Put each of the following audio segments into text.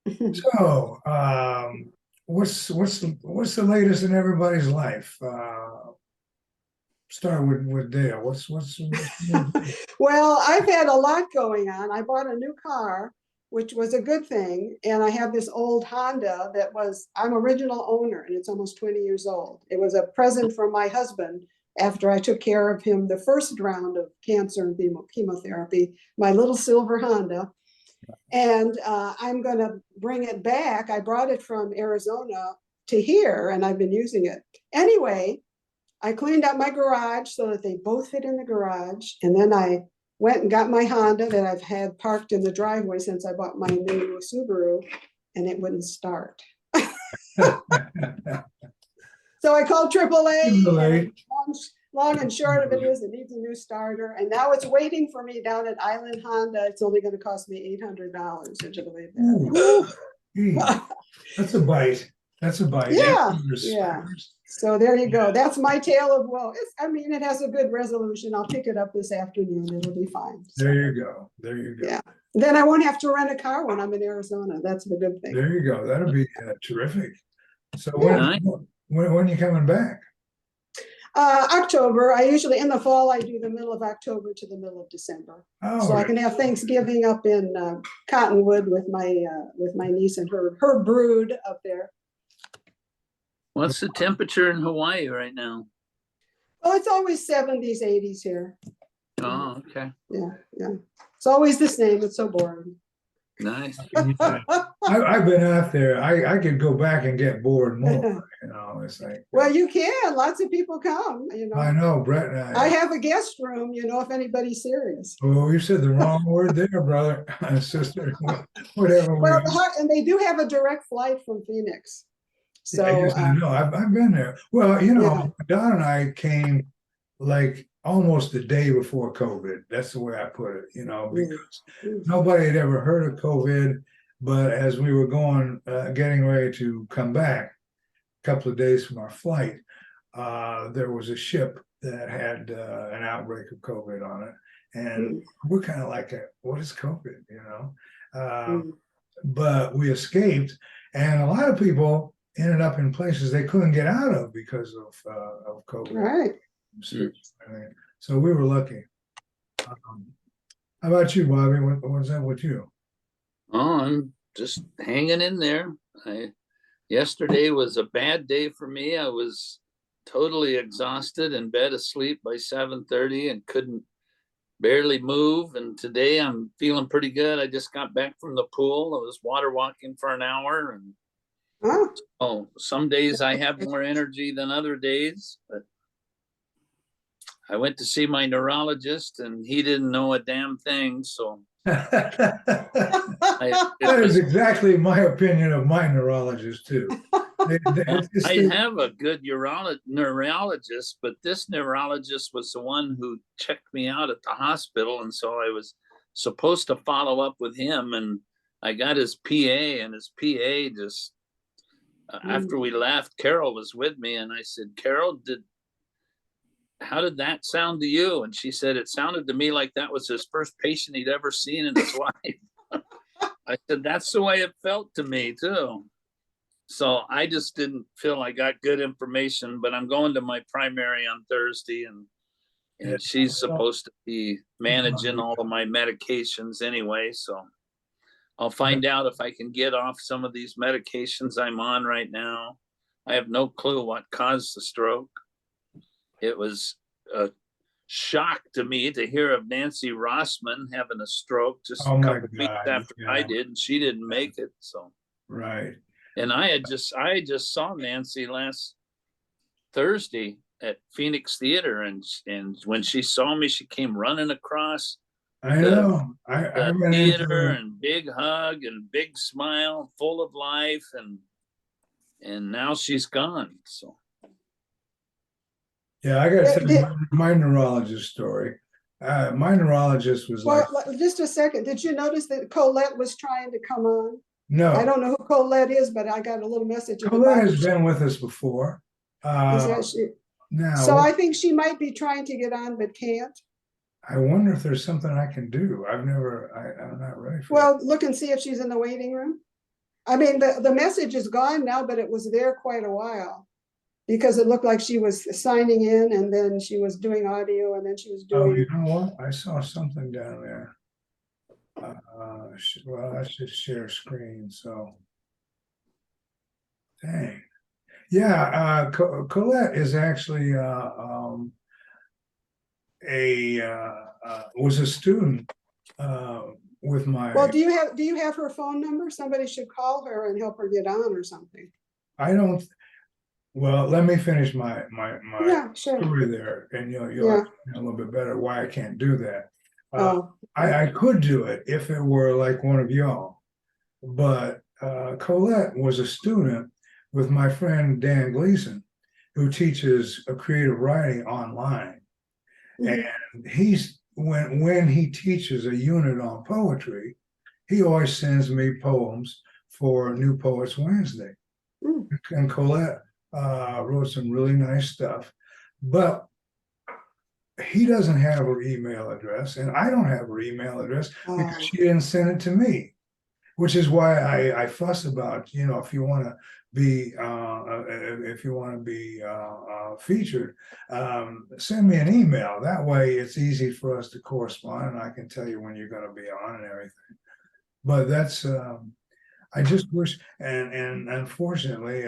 So, what's the latest in everybody's life? Start with Dale. What's new? Well, I've had a lot going on. I bought a new car, which was a good thing. And I have this old Honda I'm original owner, and it's almost 20 years old. It was a present from my husband after I took care of him the first round of cancer and chemotherapy, my little silver Honda. And I'm going to bring it back. I brought it from Arizona to here, and I've been using it. Anyway, I cleaned out my garage so that they both fit in the garage. And then I went and got my Honda that I've had parked in the driveway since I bought my new Subaru, and it wouldn't start. So I called AAA, and long and short of it is it needs a new starter. And now it's waiting for me down at Island Honda. It's only going to cost me $800. Would you believe that? That's a bite. That's a bite. Yeah. Yeah. So there you go. That's my tale of woe. It has a good resolution. I'll pick it up this afternoon. It'll be fine. So, there you go. There you go. Yeah. Then I won't have to rent a car when I'm in Arizona. That's the good thing. There you go. That'll be terrific. So when are you coming back? October. I usually in the fall I do the middle of October to the middle of December. Oh, so I can have Thanksgiving up in Cottonwood with my niece and her brood up there. What's the temperature in Hawaii right now? Oh, it's always 70s, 80s here. Oh, okay. Yeah, yeah. It's always the same. It's so boring. Nice. I've been out there. I could go back and get bored more. It's like. Well, you can. Lots of people come. I know, Brett and I have a guest room. If anybody's serious. Oh, you said the wrong word there, brother, sister, whatever. Well, and they do have a direct flight from Phoenix. So I know. I've been there. Well, Don and I came like almost the day before COVID. That's the way I put it, because nobody had ever heard of COVID. But as we were getting ready to come back, a couple of days from our flight, there was a ship that had an outbreak of COVID on it. And we're kind of like, what is COVID, But we escaped. And a lot of people ended up in places they couldn't get out of because of COVID. Right. So we were lucky. How about you, Bobby? What's up with you? Oh, I'm just hanging in there. Yesterday was a bad day for me. I was totally exhausted, in bed asleep by 7:30 and couldn't barely move. And today I'm feeling pretty good. I just got back from the pool. I was water walking for an hour, and some days I have more energy than other days, but I went to see my neurologist and he didn't know a damn thing. So that is exactly my opinion of my neurologist too. I have a good neurologist, but this neurologist was the one who checked me out at the hospital. And so I was supposed to follow up with him, and I got his PA, and his PA just, after we left, Carol was with me, and I said, Carol, how did that sound to you? And she said, it sounded to me like that was his first patient he'd ever seen in his life. I said, that's the way it felt to me too. So I just didn't feel I got good information, but I'm going to my primary on Thursday, and she's supposed to be managing all of my medications anyway. So I'll find out if I can get off some of these medications I'm on right now. I have no clue what caused the stroke. It was a shock to me to hear of Nancy Rossman having a stroke just a couple weeks after I did, and she didn't make it. So right. And I just saw Nancy last Thursday at Phoenix Theater, and when she saw me, she came running across. I know. I theater and big hug and big smile, full of life, and now she's gone. So. Yeah, I got to tell you my neurologist story. My neurologist was just a second. Did you notice that Colette was trying to come on? No. I don't know who Colette is, but I got a little message. Colette has been with us before. Now, so I think she might be trying to get on, but can't. I wonder if there's something I can do. I'm not ready for Well, look and see if she's in the waiting room. I mean, the message is gone now, but it was there quite a while. Because it looked like she was signing in and then she was doing audio and then she was Oh, doing. you know what? I saw something down there. Well, that's just share screen, so. Dang. Yeah, Colette is actually was a student with my. Well, do you have her phone number? Somebody should call her and help her get on or something. I don't. Well, let me finish my Yeah, sure. story there, and you'll Yeah. understand a little bit better why I can't do that. Oh, I could do it if it were like one of y'all, but Colette was a student with my friend Dan Gleason, who teaches creative writing online. mhm. And when he teaches a unit on poetry, he always sends me poems for New Poets Wednesday. Mm. And Colette wrote some really nice stuff, but he doesn't have her email address, and I don't have her email address because she didn't send it to me. Which is why I fuss about, if you want to be featured, send me an email. That way, it's easy for us to correspond, and I can tell you when you're going to be on and everything. But that's I just wish, and unfortunately,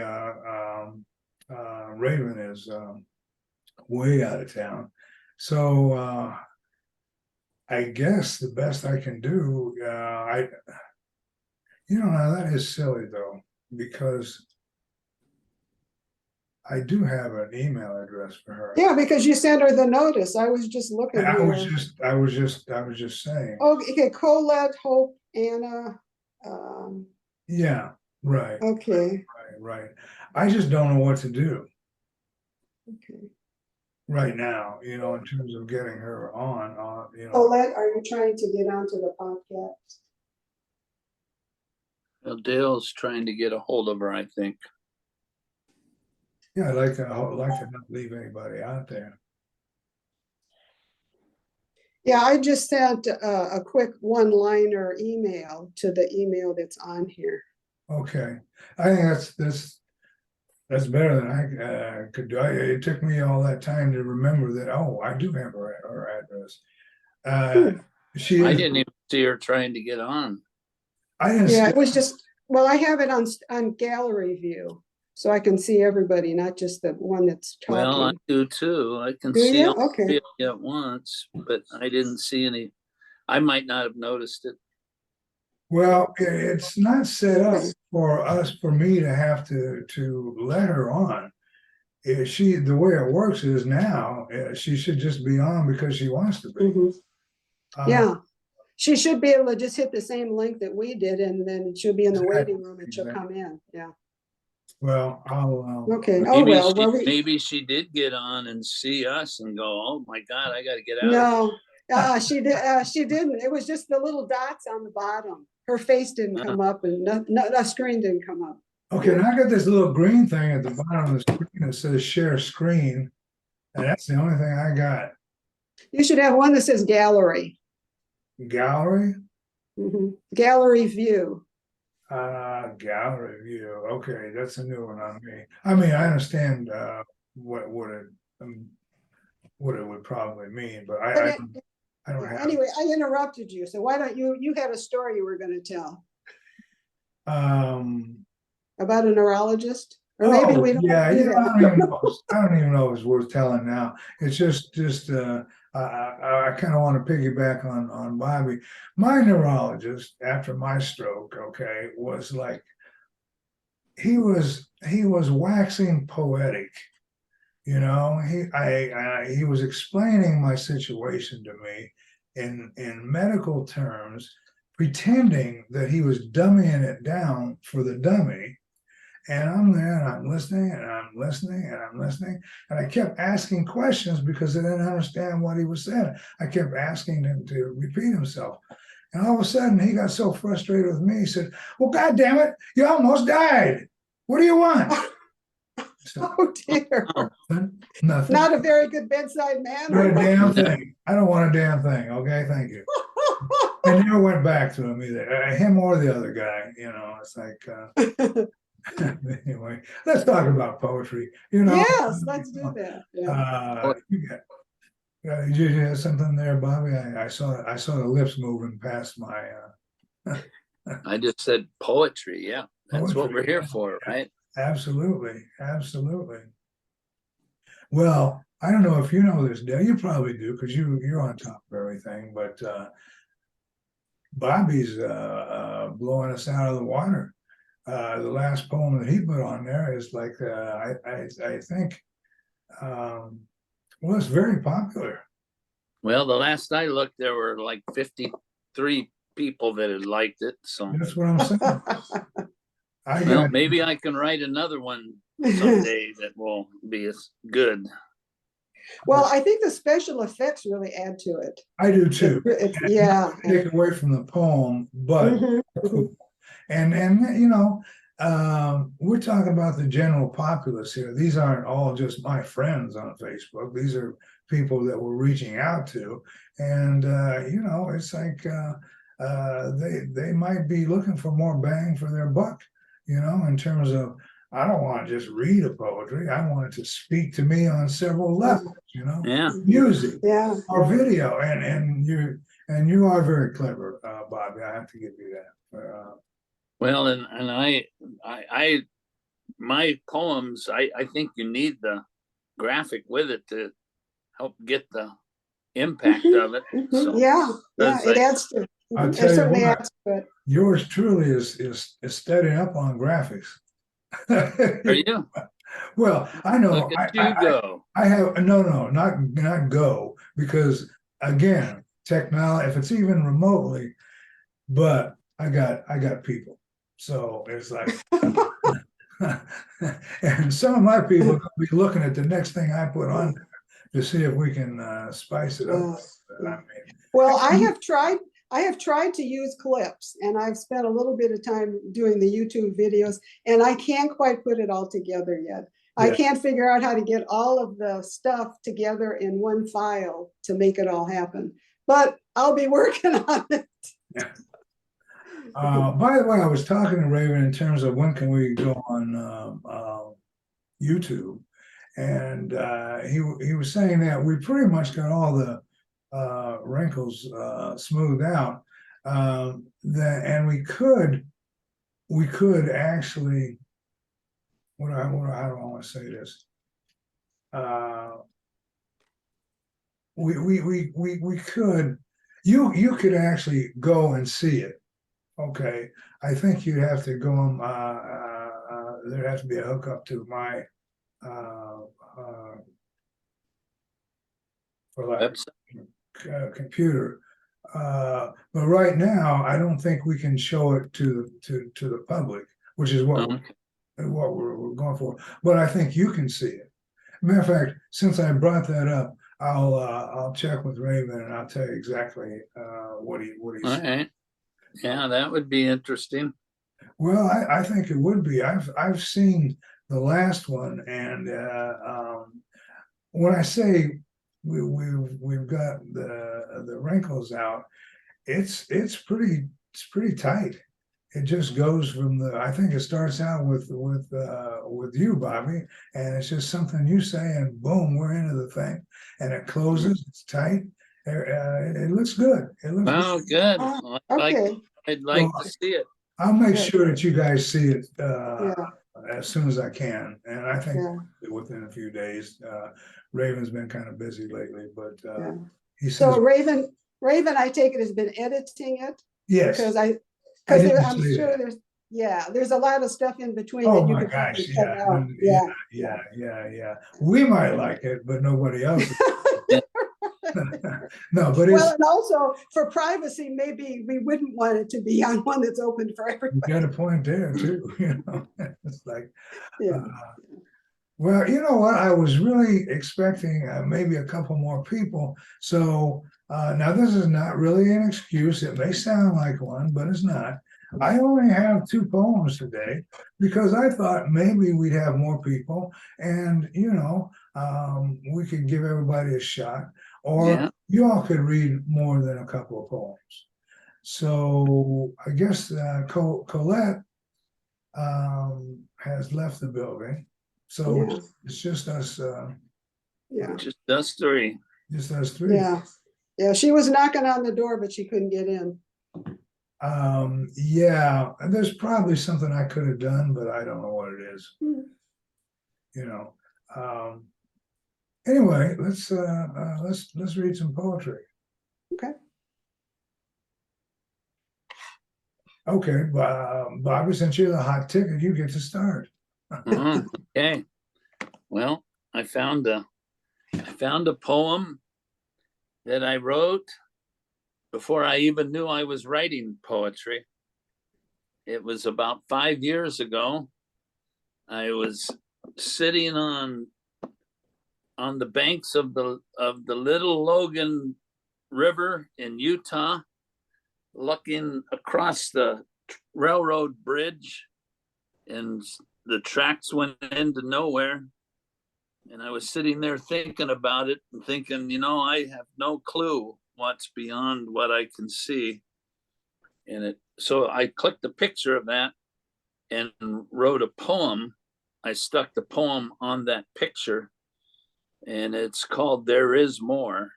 Raven is way out of town, so I guess the best I can do, now that is silly though, because I do have an email address for her. Yeah, because you sent her the notice. I was just looking I was here. just saying. Oh, okay, Colette, Hope, Anna. Yeah, right, Okay, right. I just don't know what to do okay. right now, in terms of getting her on, Colette, are you trying to get onto the podcast? Well, Dale's trying to get a hold of her, I think. Yeah, I'd like to not leave anybody out there. Yeah, I just sent a quick one-liner email to the email that's on here. Okay, I think that's better than I could do. It took me all that time to remember that. Oh, I do have her address. I didn't even see her trying to get on. I didn't. Yeah, it was just, well, I have it on gallery view, so I can see everybody, not just the one that's talking. Well, I do too. I can Do see you? all Okay. three of you at once, but I didn't see any. I might not have noticed it. Well, it's not set up for me to have to let her on. The way it works is now, she should just be on because she wants to be. Mhm. Yeah, she should be able to just hit the same link that we did, and then she'll be in the waiting room and she'll come in. Yeah. Well, I'll. Okay. Maybe she did get on and see us and go, "Oh my God, I got to get out." No, she did. She didn't. It was just the little dots on the bottom. Her face didn't come up, and the screen didn't come up. Okay, now I got this little green thing at the bottom of the screen that says share screen, and that's the only thing I got. You should have one that says gallery. Gallery? Gallery view. Gallery view. Okay, that's a new one on me. I mean, I understand what it would probably mean, but I don't have. Anyway, I interrupted you, so why don't you had a story you were going to tell about a neurologist, or maybe we don't. Yeah, I don't even know if it's worth telling now. It's just I kind of want to piggyback on Bobby. My neurologist after my stroke, okay, was like he was waxing poetic. He was explaining my situation to me in medical terms, pretending that he was dummying it down for the dummy. And I'm there and I'm listening and I'm listening and I'm listening. And I kept asking questions because I didn't understand what he was saying. I kept asking him to repeat himself. And all of a sudden he got so frustrated with me. He said, "Well, God damn it, you almost died. What do you want?" So, oh dear. Nothing. Not a very good bedside manner. Not a damn thing. I don't want a damn thing. Okay, thank you. I never went back to him either, him or the other guy, you know, it's like, anyway, let's talk about poetry, you know. Yes, let's do that. Yeah. Did you have something there, Bobby? I saw the lips moving past my, I just said poetry. Yeah, that's what poetry. we're here for, right? Absolutely, absolutely. Well, I don't know if you know this, Dale. You probably do because you're on top of everything. But Bobby's blowing us out of the water. The last poem that he put on there is like I think well, it's very popular. Well, the last I looked, there were like 53 people that had liked it. So That's what I'm saying. well, maybe I can write another one someday that will be as good. Well, I think the special effects really add to it. I do too. Yeah. Take away from the poem, but Mhm. and you know, we're talking about the general populace here. These aren't all just my friends on Facebook. These are people that we're reaching out to, and you know, it's like they might be looking for more bang for their buck. You know, in terms of I don't want to just read a poetry. I want it to speak to me on several levels. You know, Yeah, music, Yeah. or video, and you are very clever, Bobby. I have to give you that. well, and I my poems, I think you need the graphic with it to help get the impact of it. So Yeah, yeah, it adds to I'll it. tell you Certainly what, adds to it. yours truly is studying up on graphics. are you? Well, I know Look at you go. I have no, not go, because again, technology, if it's even remotely, but I got people. So it's like and some of my people are gonna be looking at the next thing I put on there to see if we can spice it up. I mean, Well, I have tried to use clips, and I've spent a little bit of time doing the YouTube videos, and I can't quite put it all together yet. I Yeah. can't figure out how to get all of the stuff together in one file to make it all happen, but I'll be working on it. Yeah. By the way, I was talking to Raven in terms of when can we go on YouTube, and he was saying that we pretty much got all the wrinkles smoothed out. And we could actually, how do I want to say this? We could, you could actually go and see it. Okay, I think you have to go on. There has to be a hookup to my for like computer. But right now, I don't think we can show it to the public, which is what we're going for. But I think you can see it. Matter of fact, since I brought that up, I'll check with Raven and I'll tell you exactly what he's. All right. Yeah, that would be interesting. Well, I think it would be. I've seen the last one, and when I say we've got the wrinkles out, it's pretty tight. It just goes from I think it starts out with you, Bobby, and it's just something you say, and boom, we're into the thing, and it closes. It's tight. It looks good. It looks good. Okay. I'd like to see it. I'll make sure that you guys see it as soon as I can, and I think within a few days. Raven's been kind of busy lately, but he says. So Raven, I take it, has been editing it. Yes, because I'm sure there's a lot of stuff in between. Oh that you my could gosh, cut out. Yeah. We might like it, but nobody else. No, but well, and also for privacy, maybe we wouldn't want it to be on one that's open for everybody. You got a point there too. You know, it's like, well, you know what? I was really expecting maybe a couple more people. So now this is not really an excuse. It may sound like one, but it's not. I only have 2 poems today because I thought maybe we'd have more people, and you know, we could give everybody a shot. Or you all could read more than a couple of poems. So I guess Colette has left the building. So Yeah. it's just us, Yeah, Just us three. just us three. yeah, yeah. She was knocking on the door, but she couldn't get in. Yeah, and there's probably something I could have done, but I don't know what it is. Hmm. You know. Anyway, let's read some poetry. Okay. Okay, Bobby, since you're the hot ticket, you get to start. Okay. Well, I found a poem that I wrote before I even knew I was writing poetry. It was about 5 years ago. I was sitting on the banks of the Little Logan River in Utah, looking across the railroad bridge, and the tracks went into nowhere. And I was sitting there thinking about it and thinking, I have no clue what's beyond what I can see. So I clicked a picture of that and wrote a poem. I stuck the poem on that picture, and it's called There Is More.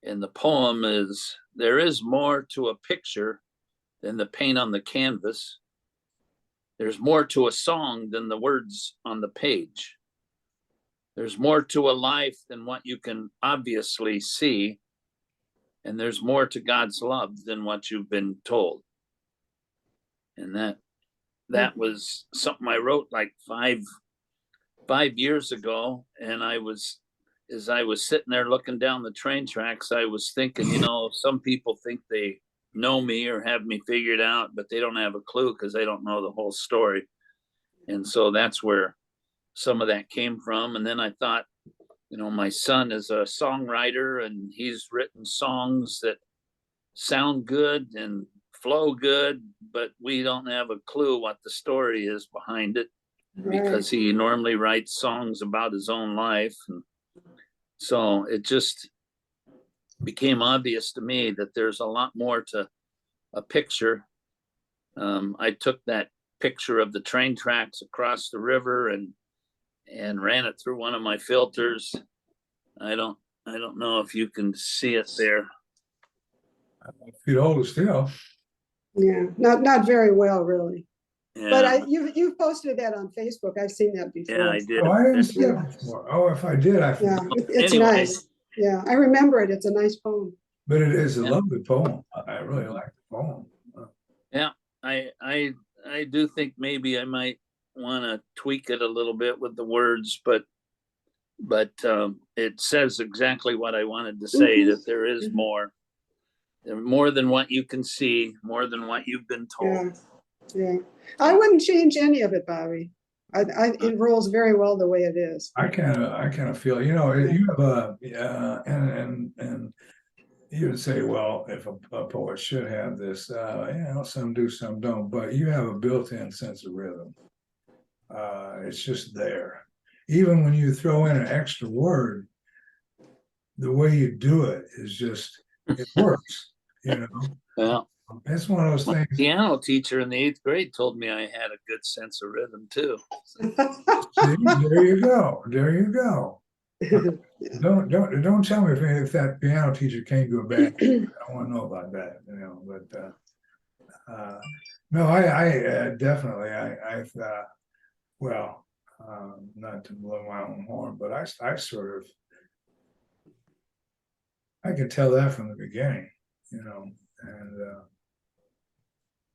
And the poem is, there is more to a picture than the paint on the canvas. There's more to a song than the words on the page. There's more to a life than what you can obviously see. And there's more to God's love than what you've been told. And that was something I wrote like five years ago. And as I was sitting there looking down the train tracks, I was thinking, some people think they know me or have me figured out, but they don't have a clue because they don't know the whole story. And so that's where some of that came from. And then I thought, my son is a songwriter, and he's written songs that sound good and flow good, but we don't have a clue what the story is behind it, because he normally writes songs about his own life. And so it just became obvious to me that there's a lot more to a picture. I took that picture of the train tracks across the river and ran it through one of my filters. I don't know if you can see it there. If you'd hold it still. Yeah, not very well, really. Yeah. But you've posted that on Facebook. I've seen that before. Yeah, I did. Oh, I didn't see it before. Oh, if I did, I forgot. Yeah, it's Anyway. nice. Yeah, I remember it. It's a nice poem. But it is a lovely poem. I really like the poem. Yeah, I do think maybe I might want to tweak it a little bit with the words, but it says exactly what I wanted to say, that there is more than what you can see, more than what you've been told. Yeah. I wouldn't change any of it, Bobby. It rolls very well the way it is. I kind of feel, you have and you would say, well, if a poet should have this, some do, some don't, but you have a built-in sense of rhythm. It's just there. Even when you throw in an extra word, the way you do it is just, it works, Well, It's one of those things. My piano teacher in the 8th grade told me I had a good sense of rhythm too. See, there you go. There you go. Don't tell me if that piano teacher came to a bad. I don't want to know about that, But no, I definitely I thought, well, not to blow my own horn, but I sort of I could tell that from the beginning, and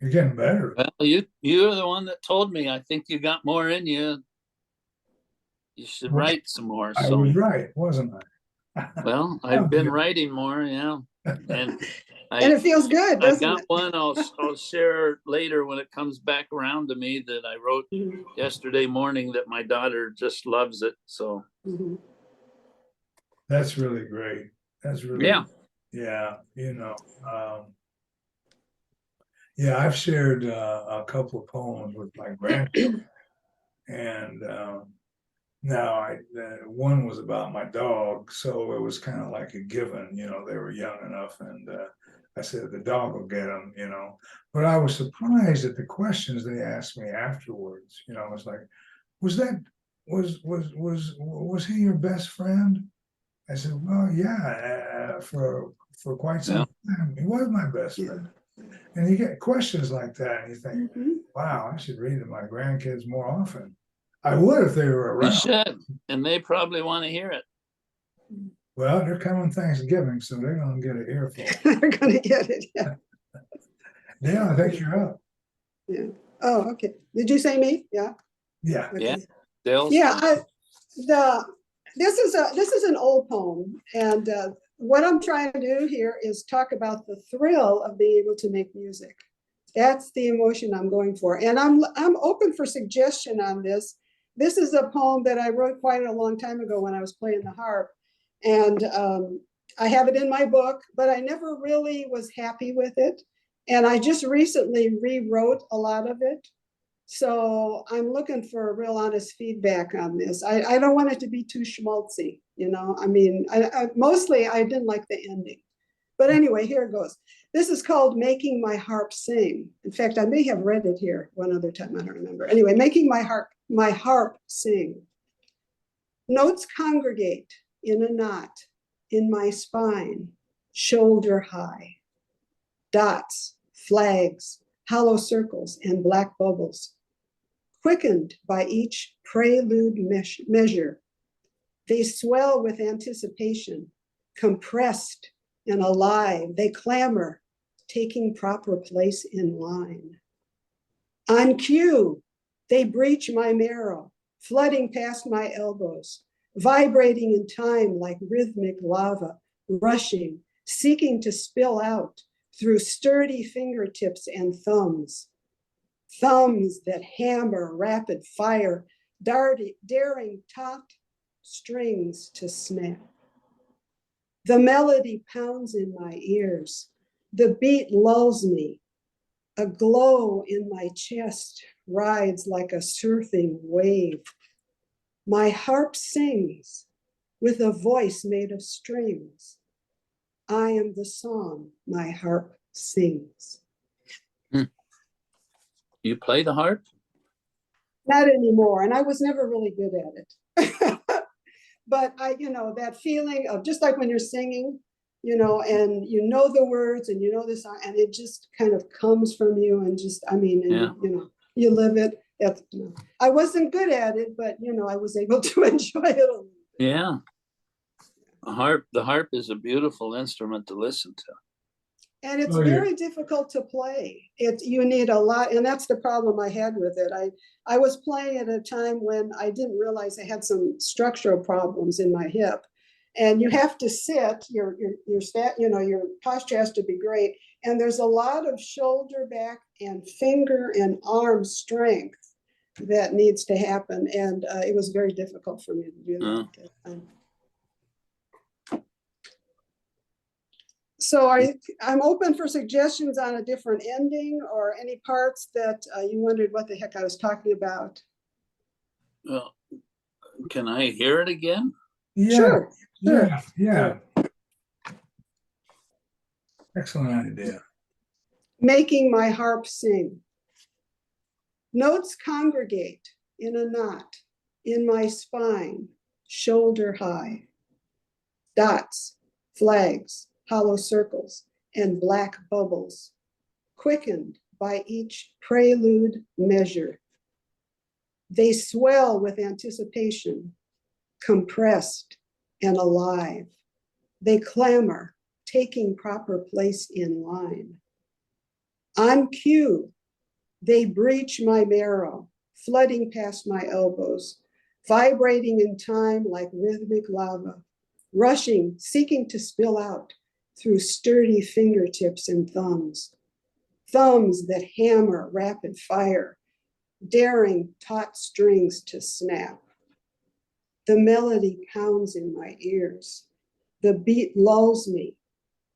you're getting better. Well, you're the one that told me. I think you got more in you. You should write some more. I was right, wasn't I? Well, I've been writing more, yeah. And and it feels good, doesn't I got it? one I'll share later when it comes back around to me that I wrote yesterday morning that my daughter just loves it. So That's really great. That's really yeah. Yeah, I've shared a couple of poems with my grandchildren, and No, one was about my dog, so it was kind of like a given, they were young enough, and I said the dog will get them, But I was surprised at the questions they asked me afterwards. It's like, was that was he your best friend? I said, well, yeah, for quite some time, he was my best friend. And you get questions like that, and you think, wow, I should read to my grandkids more often. I would if they were You around. should, and they probably want to hear it. Well, they're coming Thanksgiving, so they're gonna get an earful. They're gonna get it, yeah. Yeah, I think you're up. Yeah. Oh, okay. Did you say me? Yeah. Yeah. Okay. Yeah. Dale's Yeah, this is an old poem, and what I'm trying to do here is talk about the thrill of being able to make music. That's the emotion I'm going for, and I'm open for suggestion on this. This is a poem that I wrote quite a long time ago when I was playing the harp, and I have it in my book, but I never really was happy with it, and I just recently rewrote a lot of it. So I'm looking for a real honest feedback on this. I don't want it to be too schmaltzy, I mean, mostly I didn't like the ending. But anyway, here it goes. This is called Making My Harp Sing. In fact, I may have read it here one other time, I don't remember. Anyway, Making my harp sing. Notes congregate in a knot in my spine, shoulder high. Dots, flags, hollow circles, and black bubbles. Quickened by each prelude measure, they swell with anticipation, compressed and alive. They clamor, taking proper place in line. On cue, they breach my marrow, flooding past my elbows, vibrating in time like rhythmic lava, rushing, seeking to spill out through sturdy fingertips and thumbs. Thumbs that hammer rapid fire, daring taut strings to snap. The melody pounds in my ears. The beat lulls me. A glow in my chest rides like a surfing wave. My harp sings with a voice made of strings. I am the song my harp sings. You play the harp? Not anymore, and I was never really good at it. But that feeling of just like when you're singing, and the words and the song, and it just kind of comes from you, and just, I mean, and, you live it. I wasn't good at it, but I was able to enjoy it a little bit. Yeah. The harp is a beautiful instrument to listen to. And it's very difficult to play. You need a lot, and that's the problem I had with it. I was playing at a time when I didn't realize I had some structural problems in my hip, and you have to sit. Your posture has to be great, and there's a lot of shoulder, back, and finger and arm strength that needs to happen, and it was very difficult for me to do that. So I'm open for suggestions on a different ending or any parts that you wondered what the heck I was talking about. Well, can I hear it again? Yeah. Sure. Yeah. Excellent idea. Making my harp sing. Notes congregate in a knot in my spine, shoulder high. Dots, flags, hollow circles, and black bubbles, quickened by each prelude measure. They swell with anticipation, compressed and alive. They clamor, taking proper place in line. On cue, they breach my marrow, flooding past my elbows, vibrating in time like rhythmic lava, rushing, seeking to spill out through sturdy fingertips and thumbs that hammer rapid fire, daring taut strings to snap. The melody pounds in my ears. The beat lulls me.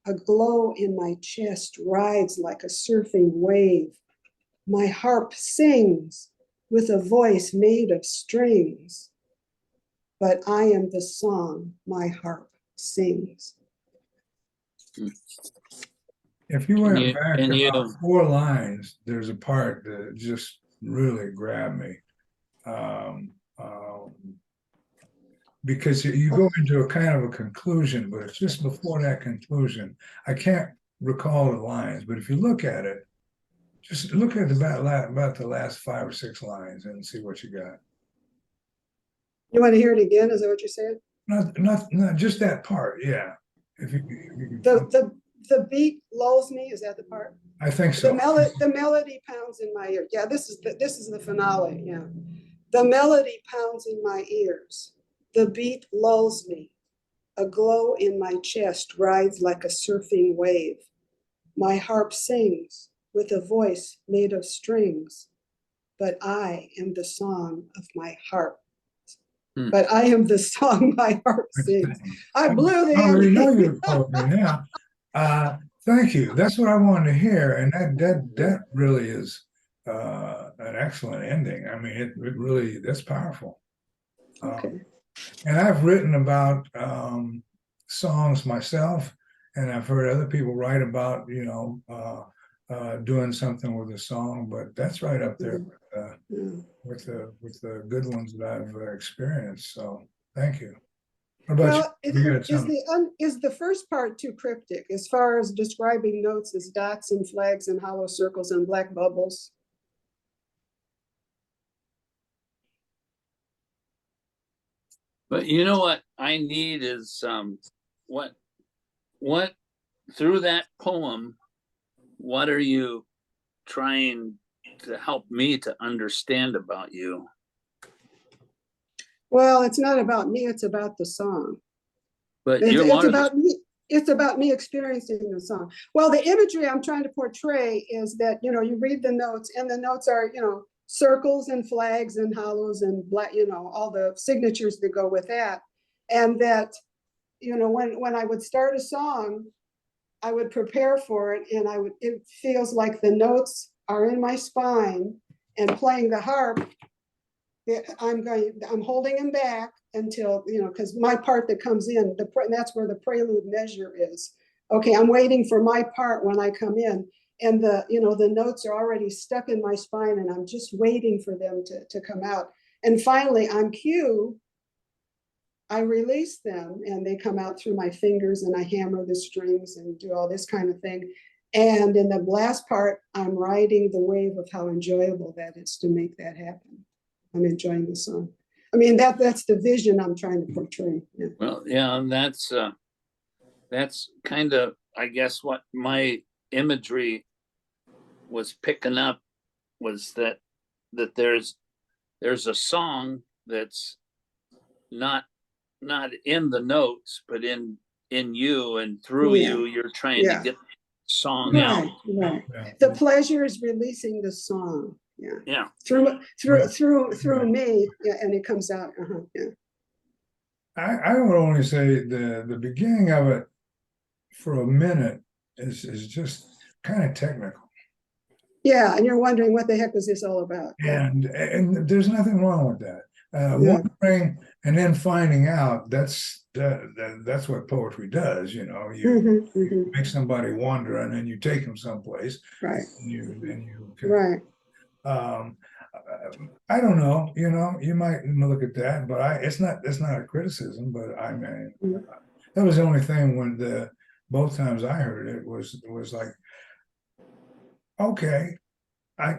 A glow in my chest rides like a surfing wave. My harp sings with a voice made of strings. but I am the song my harp sings. If you went back can you about 4 lines, there's a part that just really grabbed me. Um, um, because you go into a kind of a conclusion, but it's just before that conclusion. I can't recall the lines, but if you look at it, just look at about the last 5 or 6 lines and see what you got. You want to hear it again? Is that what you said? Not just that part. Yeah. If you The beat lulls me. Is that the part? I think so. The melody pounds in my ear. Yeah, this is the finale. Yeah. The melody pounds in my ears. The beat lulls me. A glow in my chest rides like a surfing wave. My harp sings with a voice made of strings, but I am the song of my harp. But I am the song my harp sings. I blew the I already know ending. you're poetry now. Thank you. That's what I wanted to hear, and that really is an excellent ending. I mean, it really that's powerful. Okay. And I've written about songs myself, and I've heard other people write about doing something with a song, but that's right up there with the good ones that I've experienced. So thank you. What about Well, you? is the first part too cryptic as far as describing notes as dots and flags and hollow circles and black bubbles? But you know what I need is what through that poem, what are you trying to help me to understand about you? Well, it's not about me, it's about the song. But It's about me. It's about me experiencing the song. Well, the imagery I'm trying to portray is that, you read the notes, and the notes are, circles and flags and hollows and black, all the signatures that go with that. And that, when I would start a song, I would prepare for it, and it feels like the notes are in my spine, and playing the harp, I'm holding them back until, because my part that comes in, and that's where the prelude measure is. Okay, I'm waiting for my part when I come in, and the notes are already stuck in my spine, and I'm just waiting for them to come out. And finally, on cue, I release them, and they come out through my fingers, and I hammer the strings and do all this kind of thing. And in the last part, I'm riding the wave of how enjoyable that is to make that happen. I'm enjoying the song. I mean, that's the vision I'm trying to portray. Yeah. Well, yeah, and that's kind of, I guess, what my imagery was picking up was that there's a song that's not in the notes, but in you, and through you, you're trying to get the song out. Right. The pleasure is releasing the song. Yeah. Through me, and it comes out. Yeah. I would only say the beginning of it for a minute is just kind of technical. Yeah, and you're wondering what the heck is this all about? And there's nothing wrong with that. Wondering and then finding out, that's what poetry does. You make somebody wonder, and then you take them someplace. Right. And you can, right. I don't know. You might look at that, but it's not a criticism. But I mean, that was the only thing when both times I heard it was like, okay, I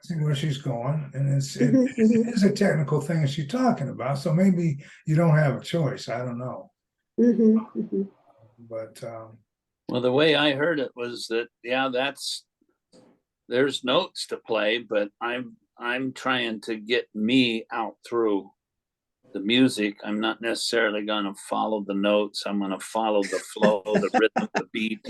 see where she's going, and it is a technical thing that she's talking about. So maybe you don't have a choice. I don't know. But well, the way I heard it was that there's notes to play, but I'm trying to get me out through the music. I'm not necessarily going to follow the notes. I'm going to follow the flow, the rhythm, the beat,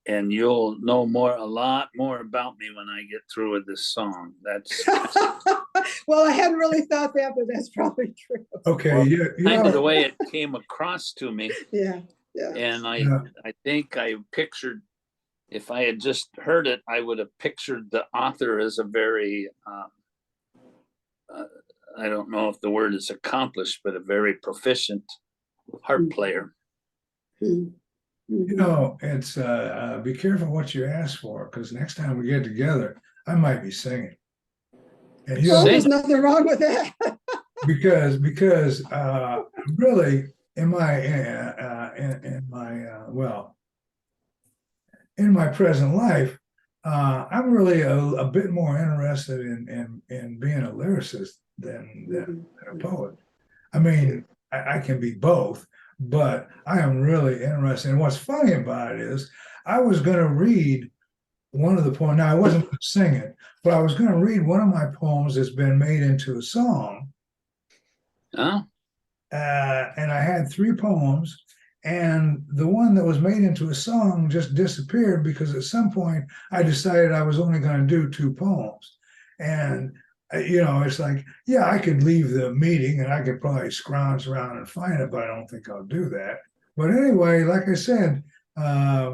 and you'll know a lot more about me when I get through with this song. That's well, I hadn't really thought that, but that's probably true. Okay, kind of the way it came across to me. Yeah. And I think I pictured, if I had just heard it, I would have pictured the author as a very I don't know if the word is accomplished, but a very proficient harp player. Mhm. You know, it's be careful what you ask for, because next time we get together, I might be singing. And you Well, know, there's nothing wrong with that. because really in my well, in my present life, I'm really a bit more interested in being a lyricist than a poet. I mean, I can be both, but I am really interested. And what's funny about it is, I was going to read one of the poems. Now, I wasn't going to sing it, but I was going to read one of my poems that's been made into a song. Oh, And I had three poems, and the one that was made into a song just disappeared because at some point I decided I was only going to do two poems. And you know, it's like, yeah, I could leave the meeting and I could probably scrounge around and find it, but I don't think I'll do that. But anyway, like I said,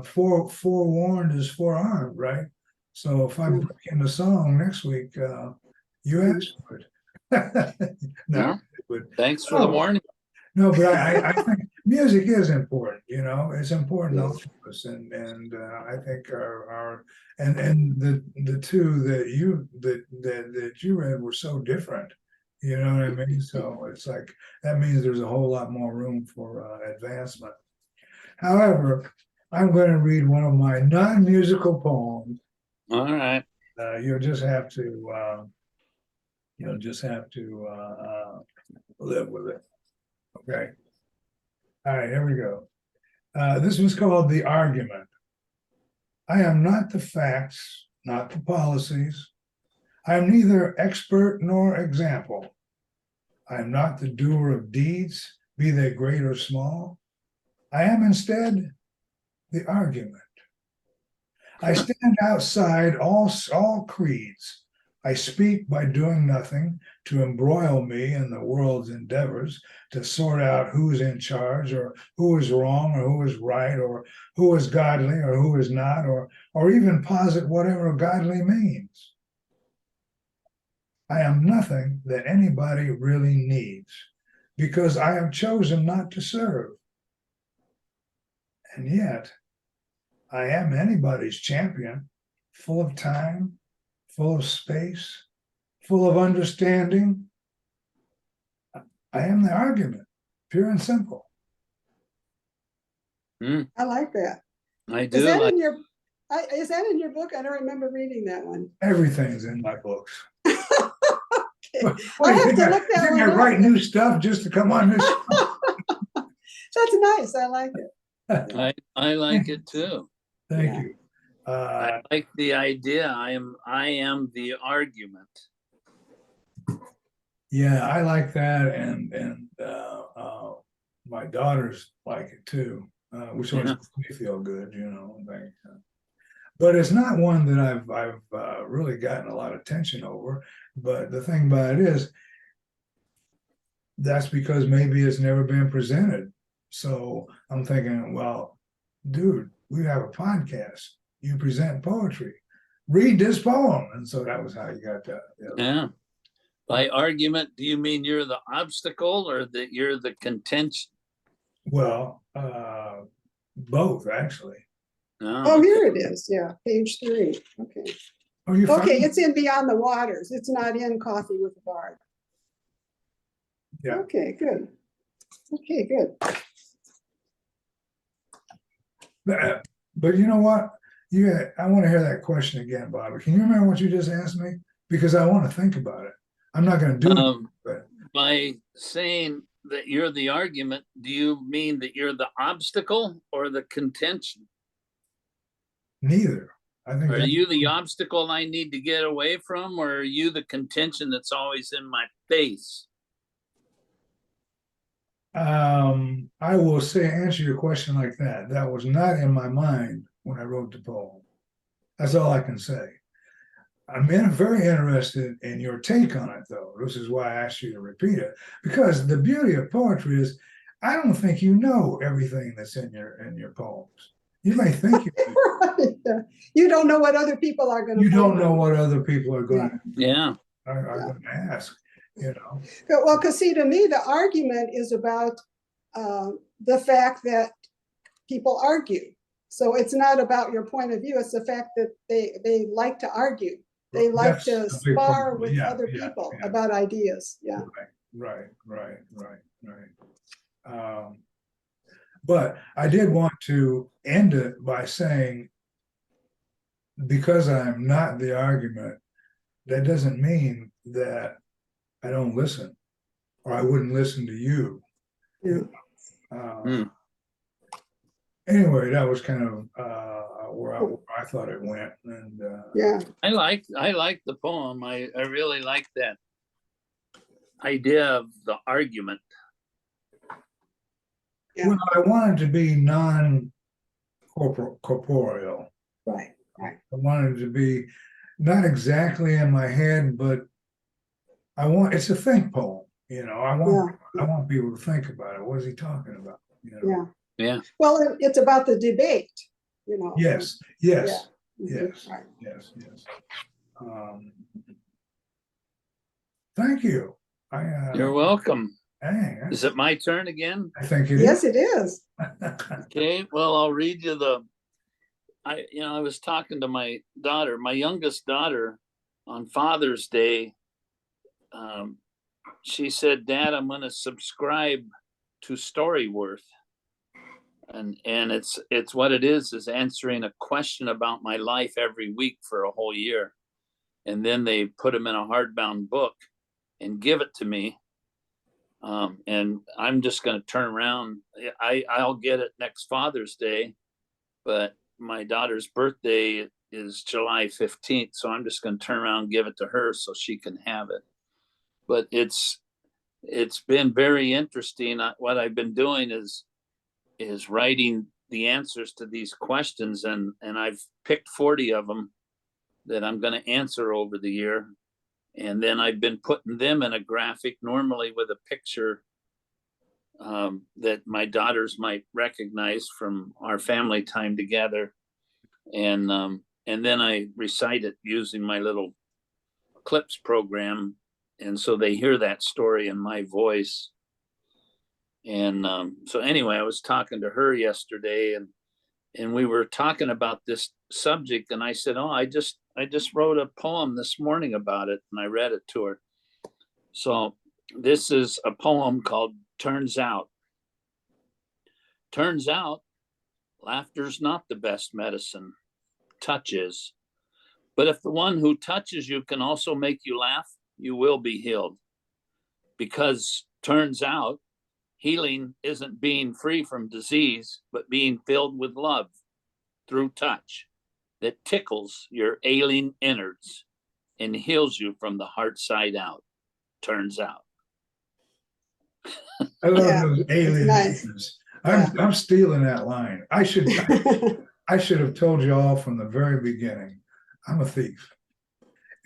forewarned is forearmed, right? So if I break in the song next week, you asked for it. No, but thanks for the warning. no, but I think music is important. You know, it's important to all of us, and I think our and the two that you read were so different. You know what I mean? So it's like that means there's a whole lot more room for advancement. However, I'm going to read one of my non-musical poems. All right. You'll just have to live with it. Okay. All right, here we go. This was called The Argument. I am not the facts, not the policies. I am neither expert nor example. I am not the doer of deeds, be they great or small. I am instead the argument. I stand outside all creeds. I speak by doing nothing to embroil me in the world's endeavors to sort out who's in charge or who is wrong or who is right or who is godly or who is not, or even posit whatever godly means. I am nothing that anybody really needs because I have chosen not to serve. And yet, I am anybody's champion, full of time, full of space, full of understanding. I am the argument, pure and simple. I like that. I Is do that like. in your is that in your book? I don't remember reading that one. Everything's in my books. Okay. What I'll do you have think? to look that I one up. write new stuff just to come on this show? That's nice. I like it. I like it too. Thank Yeah. you. I like the idea. I am the argument. Yeah, I like that, and my daughters like it too, which always makes me feel good, you know. But it's not one that I've really gotten a lot of attention over. But the thing about it is, that's because maybe it's never been presented. So I'm thinking, well, dude, we have a podcast. You present poetry. Read this poem, and so that was how you got that. Yeah. By argument, do you mean you're the obstacle or that you're the contention? Well, both actually. Oh, here it is. Yeah, page 3. Okay. Oh, you Okay, found it's in Beyond the Waters. It's not in Coffee with the Bard. Yeah. Okay, good. Okay, good. But you know what? I want to hear that question again, Bobby. Can you remember what you just asked me? Because I want to think about it. I'm not going to do it. But By saying that you're the argument, do you mean that you're the obstacle or the contention? neither. I think Are you the obstacle I need to get away from, or are you the contention that's always in my face? I will answer your question like that. That was not in my mind when I wrote the poem. That's all I can say. I'm very interested in your take on it, though. This is why I asked you to repeat it, because the beauty of poetry is, I don't think you know everything that's in your poems. You may think you do. Right. You don't know what other people are going to. You don't know what other people are going Yeah. to ask. you know. Well, because see, to me, the argument is about the fact that people argue. So it's not about your point of view. It's the fact that they like to argue. They like to That's a big part. spar with Yeah, other yeah, people yeah. about ideas. Yeah. Right. But I did want to end it by saying, because I'm not the argument, that doesn't mean that I don't listen or I wouldn't listen to you. Yeah. Anyway, that was kind of where I thought it went. And Yeah. I like the poem. I really like that idea of the argument. Yeah. Well, I wanted to be non-corporeal. Right. I wanted to be not exactly in my head, but it's a think poem, you know. I want people to think about it. What is he talking about? You know? Yeah. Yeah. Well, it's about the debate, you know. Yes. Right. Thank you. You're welcome. Dang, Is it my turn again? I think it Yes, is. it is. Okay, well, I'll read you I was talking to my daughter, my youngest daughter, on Father's Day. She said, "Dad, I'm going to subscribe to Storyworth." And it's what it is answering a question about my life every week for a whole year. And then they put them in a hardbound book and give it to me. And I'm just going to turn around. I'll get it next Father's Day, but my daughter's birthday is July 15th. So I'm just going to turn around and give it to her so she can have it. But it's been very interesting. What I've been doing is writing the answers to these questions, and I've picked 40 of them that I'm going to answer over the year. And then I've been putting them in a graphic, normally with a picture that my daughters might recognize from our family time together. And then I recite it using my little clips program. And so they hear that story in my voice. And so anyway, I was talking to her yesterday, and we were talking about this subject, and I said, "Oh, I just wrote a poem this morning about it," and I read it to her. So this is a poem called Turns Out. Turns out, laughter's not the best medicine. Touch is. But if the one who touches you can also make you laugh, you will be healed. Because turns out, healing isn't being free from disease, but being filled with love through touch that tickles your ailing innards and heals you from the heart side out. Turns out. I love those alien nice. innards. I'm stealing that line. I should have told you all from the very beginning, I'm a thief.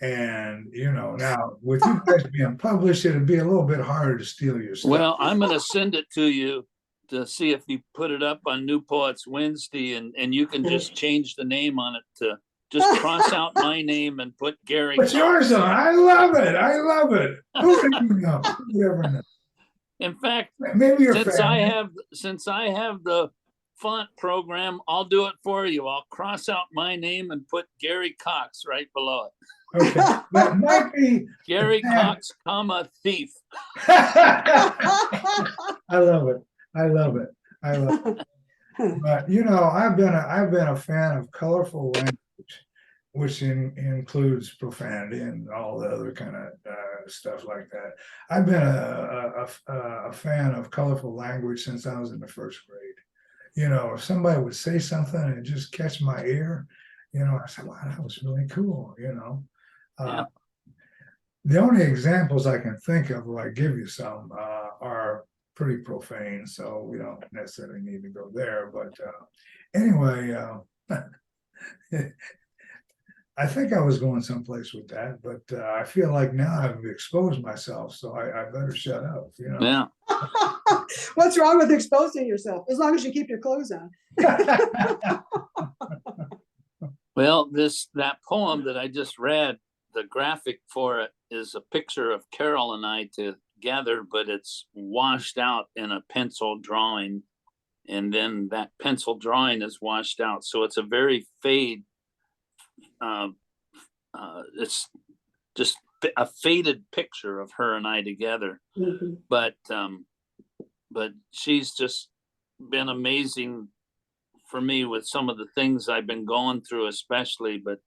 And, you know, now with you guys being published, it'd be a little bit harder to steal your stuff. Well, I'm going to send it to you to see if you put it up on New Poets Wednesday, and you can just change the name on it to just cross out my name and put Gary. What's yours on? I love it. I love it. Who can you know? You never know. In fact, maybe since I have the font program, I'll do it for you. I'll cross out my name and put Gary Cox right below it. Okay, that might be Gary Cox, comma thief. I love it. I love it. I love it. But you know, I've been a fan of colorful language, which includes profanity and all the other kind of stuff like that. I've been a fan of colorful language since I was in the first grade. You know, if somebody would say something and just catch my ear, you know, I said, "Wow, that was really cool." You know. Yeah. The only examples I can think of, where I give you some, are pretty profane, so we don't necessarily need to go there. But anyway, I think I was going someplace with that, but I feel like now I've exposed myself, so I better shut up. You know. Yeah. What's wrong with exposing yourself? As long as you keep your clothes on. Well, that poem that I just read, the graphic for it is a picture of Carol and I together, but it's washed out in a pencil drawing. And then that pencil drawing is washed out. So it's a very it's just a faded picture of her and I together. Mhm. But she's just been amazing for me with some of the things I've been going through, especially. But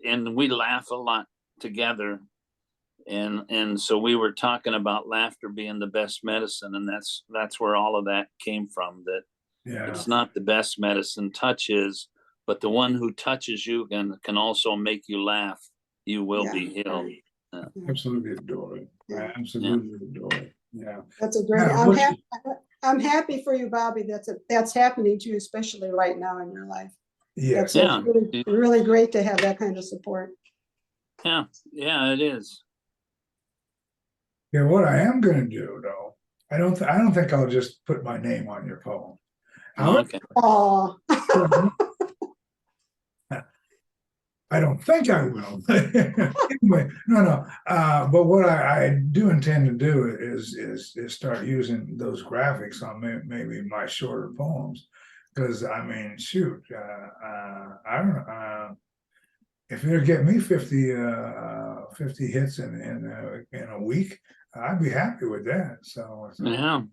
and we laugh a lot together. And so we were talking about laughter being the best medicine, and that's where all of that came from. That Yeah, it's not the best medicine, touch is, but the one who touches you can also make you laugh. You will Yeah. be healed. absolutely adore it. I Yeah. absolutely adore it. Yeah. That's a great, Yeah, I'm happy for you, Bobby. That's happening to you, especially right now in your life. yes. That's Yeah. really, really great to have that kind of support. Yeah, it is. Yeah, what I am going to do though, I don't think I'll just put my name on your poem. Oh, okay. Oh, I don't think I will. Anyway, no. But what I do intend to do is start using those graphics on maybe my shorter poems, because I mean, shoot, I don't know. If it'll get me 50 hits in a week, I'd be happy with that. So, Yeah.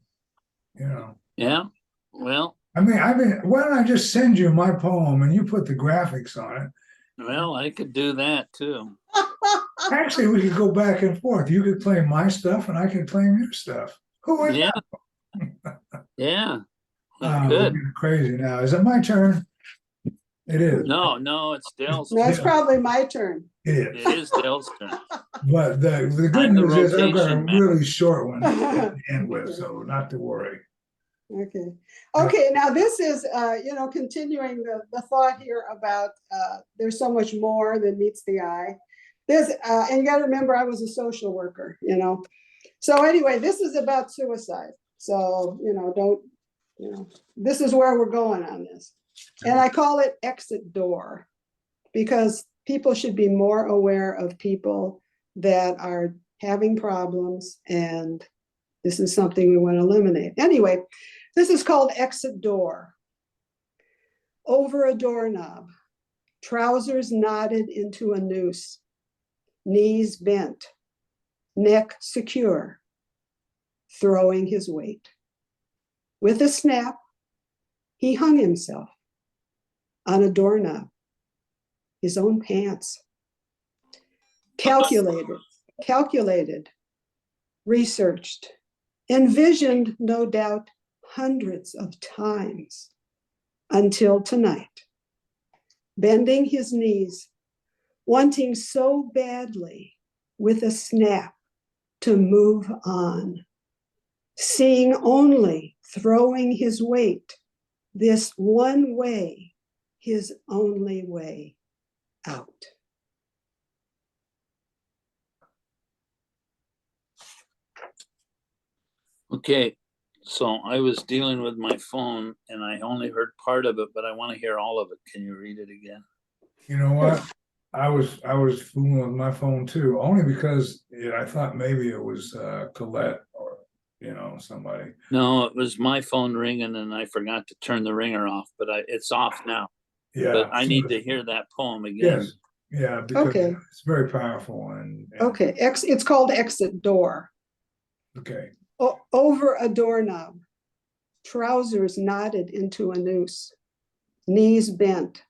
you know, Yeah. Well, I mean, why don't I just send you my poem and you put the graphics on it? I could do that too. Actually, we could go back and forth. You could claim my stuff and I could claim your stuff. Who would Yeah. know? Yeah. We're Good. getting crazy now. Is it my turn? It is. No, it's Dale's no, it's turn. probably my turn. It It is. is Dale's turn. But the good I'm the news is I've got a rotation man. really short one to end with, so not to worry. Okay. Okay. Now this is, continuing the thought here about there's so much more than meets the eye. And you got to remember, I was a social worker, So anyway, this is about suicide. So, this is where we're going on this. And I call it exit door, because people should be more aware of people that are having problems, and this is something we want to eliminate. Anyway, this is called exit door. Over a doorknob, trousers knotted into a noose, knees bent, neck secure, throwing his weight. With a snap, he hung himself on a doorknob, his own pants. Calculated, researched, envisioned, no doubt, hundreds of times until tonight, bending his knees, wanting so badly with a snap to move on, seeing only, throwing his weight, this one way, his only way out. Okay. So I was dealing with my phone and I only heard part of it, but I want to hear all of it. Can you read it again? You know what? I was fooling with my phone too, only because I thought maybe it was Colette or somebody. No, it was my phone ringing and I forgot to turn the ringer off, but it's off now. Yeah. But I need to hear that poem again. Yes. Yeah, because Okay. it's very powerful and Okay, it's called exit door. okay. Over a doorknob, trousers knotted into a noose, knees bent,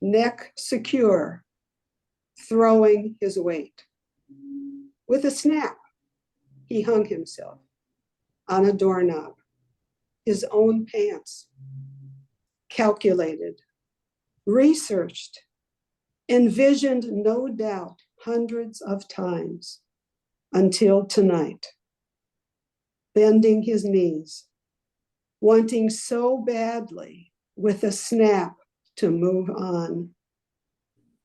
neck secure, throwing his weight. With a snap, he hung himself on a doorknob, his own pants. Calculated, researched, envisioned, no doubt, hundreds of times until tonight, bending his knees, wanting so badly with a snap to move on,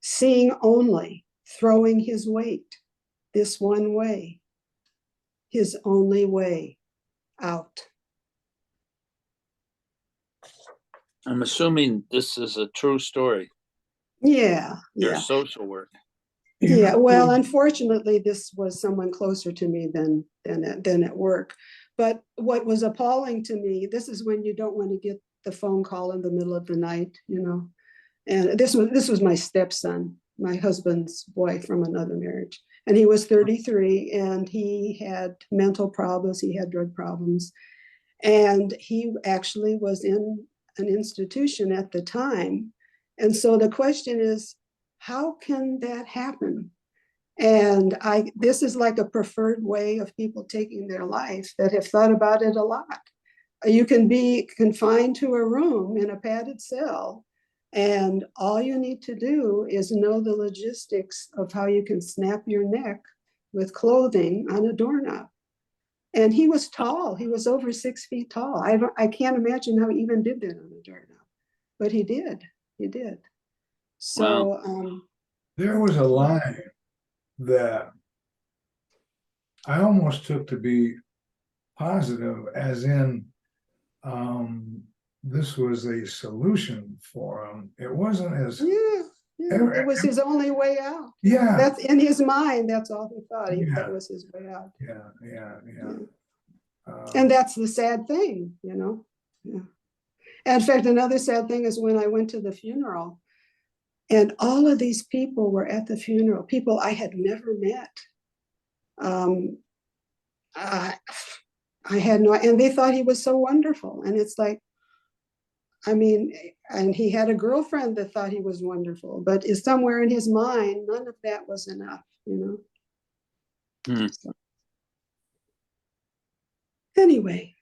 seeing only, throwing his weight this one way, his only way out. I'm assuming this is a true story. Yeah, Your yeah. social work. Yeah, well, unfortunately, this was someone closer to me than at work. But what was appalling to me, this is when you don't want to get the phone call in the middle of the night, you know. And this was my stepson, my husband's boy from another marriage. And he was 33 and he had mental problems, he had drug problems. And he actually was in an institution at the time. And so the question is, how can that happen? And this is like a preferred way of people taking their life that have thought about it a lot. You can be confined to a room in a padded cell, and all you need to do is know the logistics of how you can snap your neck with clothing on a doorknob. And he was tall. He was over 6 feet tall. I can't imagine how he even did that on a doorknob, but he did. He did. So there was a line that I almost took to be positive, as in this was a solution for him. It wasn't as it was his only way out. Yeah, that's in his mind. That's all he thought. That was his way out. Yeah. And that's the sad thing, you know. Yeah. And in fact, another sad thing is when I went to the funeral, and all of these people were at the funeral, people I had never met. I had no, and they thought he was so wonderful. And it's like, I mean, and he had a girlfriend that thought he was wonderful, but is somewhere in his mind, none of that was enough, you know. So, anyway.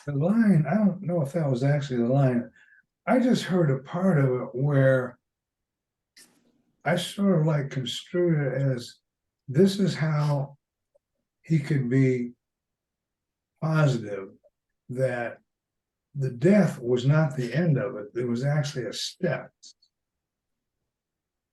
The line, I don't know if that was actually the line. I just heard a part of it where I sort of like construed it as this is how he could be positive that the death was not the end of it. It was actually a step.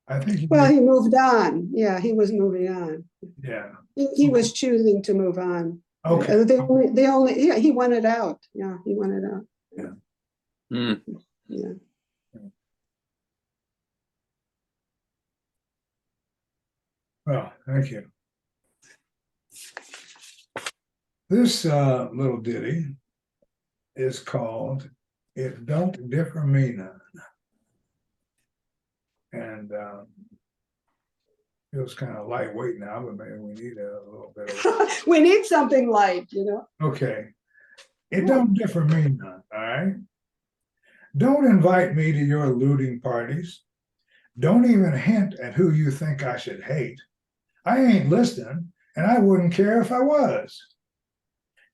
I think he moved on. Yeah, he was moving on. Yeah. He was choosing to move on. Okay. Yeah, he wanted out. Yeah, he wanted out. Yeah. Yeah. Well, thank you. This little ditty is called "It Don't Differ Me None," and feels kind of lightweight now, but maybe we need a little bit of. We need something light, you know. Okay, it don't differ me none. All right. Don't invite me to your looting parties. Don't even hint at who you think I should hate. I ain't listening, and I wouldn't care if I was.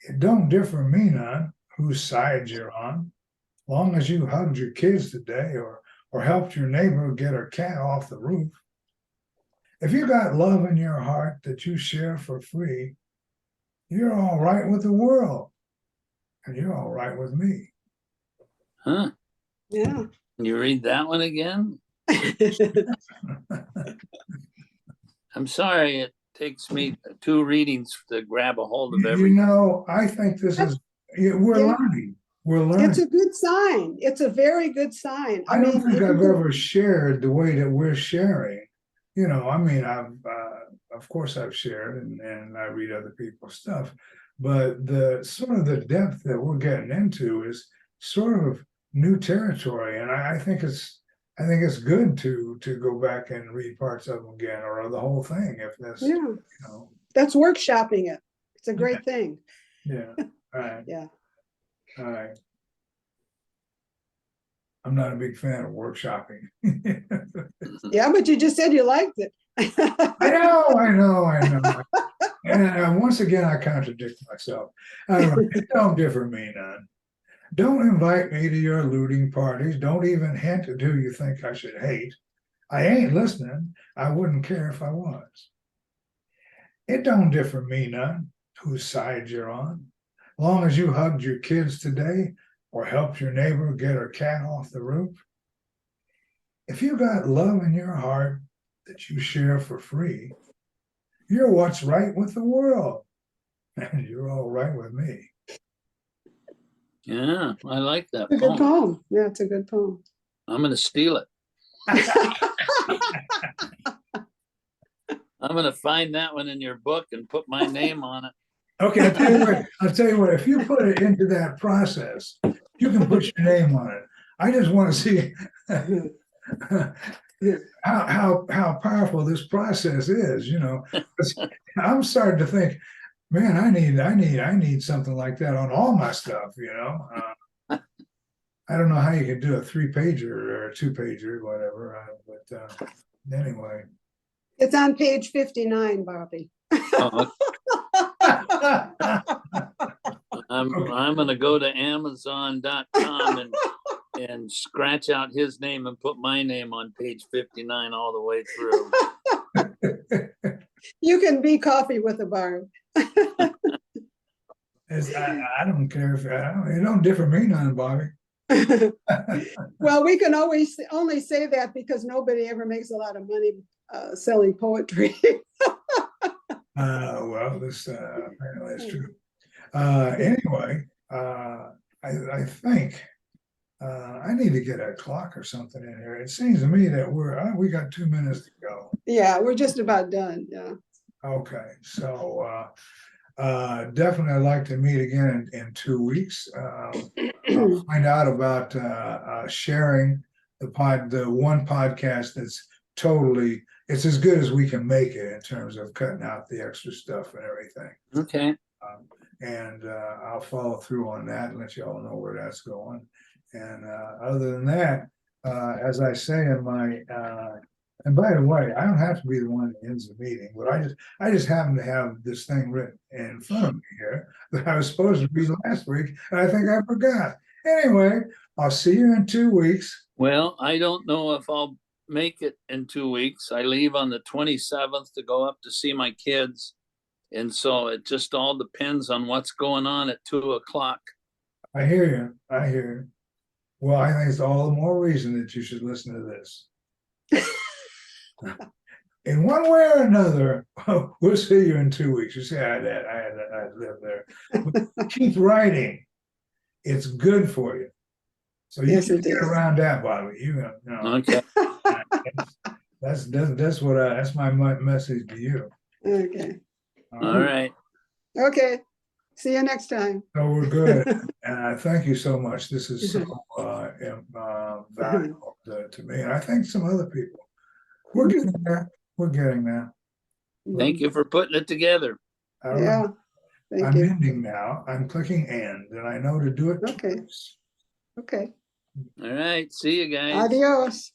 It don't differ me none whose side you're on, long as you hugged your kids today or helped your neighbor get her cat off the roof. If you got love in your heart that you share for free, you're all right with the world, and you're all right with me. Huh? Yeah. Can you read that one again? I'm sorry, it takes me 2 readings to grab a hold of everything. You know, I think this is, we're learning. We're learning. It's a good sign. It's a very good sign. I don't think I've ever shared the way that we're sharing. You know, I mean, of course I've shared and I read other people's stuff, but the sort of the depth that we're getting into is sort of new territory. And I think it's good to go back and read parts of them again or the whole thing if that's, you know. That's workshopping it. It's a great thing. Yeah. All right. Yeah. All right. I'm not a big fan of workshopping. Yeah, but you just said you liked it. I know. And once again, I contradict myself. It don't differ me none. Don't invite me to your looting parties. Don't even hint at who you think I should hate. I ain't listening. I wouldn't care if I was. It don't differ me none whose side you're on. Long as you hugged your kids today or helped your neighbor get her cat off the roof. If you got love in your heart that you share for free, you're what's right with the world, and you're all right with me. Yeah, I like that poem. It's a good poem. Yeah, it's a good poem. I'm going to steal it. gonna find that one in your book and put my name on it. Okay, I'll tell you what, if you put it into that process, you can put your name on it. I just want to see how powerful this process is, you know. I'm starting to think, man, I need something like that on all my stuff, you know. I don't know how you can do a 3-pager or a 2-pager, whatever, but anyway. It's on page 59, Bobby. Oh, I'm gonna go to Amazon.com and scratch out his name and put my name on page 59 all the way through. You can be coffee with a Barb. I don't care if it don't differ me none, Bobby. Well, we can always only say that because nobody ever makes a lot of money selling poetry. Well, this apparently is true. Anyway, I think I need to get a clock or something in here. It seems to me that we got 2 minutes to go. Yeah, we're just about done. Yeah. Okay, so definitely I'd like to meet again in 2 weeks. I'll find out about sharing the one podcast that's totally, it's as good as we can make it in terms of cutting out the extra stuff and everything. Okay. And I'll follow through on that and let you all know where that's going. And other than that, as I say in my, and by the way, I don't have to be the one that ends the meeting, but I just happen to have this thing written in front of me here that I was supposed to read last week, and I think I forgot. Anyway, I'll see you in 2 weeks. Well, I don't know if I'll make it in 2 weeks. I leave on the 27th to go up to see my kids. And so it just all depends on what's going on at 2 o'clock. I hear you. I hear you. Well, I think it's all the more reason that you should listen to this. In one way or another, we'll see you in 2 weeks. You say I live there. But keep writing. It's good for you. So you Yes, can it get is. around that, Bobby. You know. Okay. That's my message to you. Okay. All right. Okay. See you next time. So we're good. And thank you so much. This is so valuable to me, and I think some other people. We're getting there. We're getting there. Thank you for putting it together. All right. Yeah. Thank I'm you. ending now. I'm clicking end, and I know to do it Okay. twice. Okay. All right. See you guys. Adios.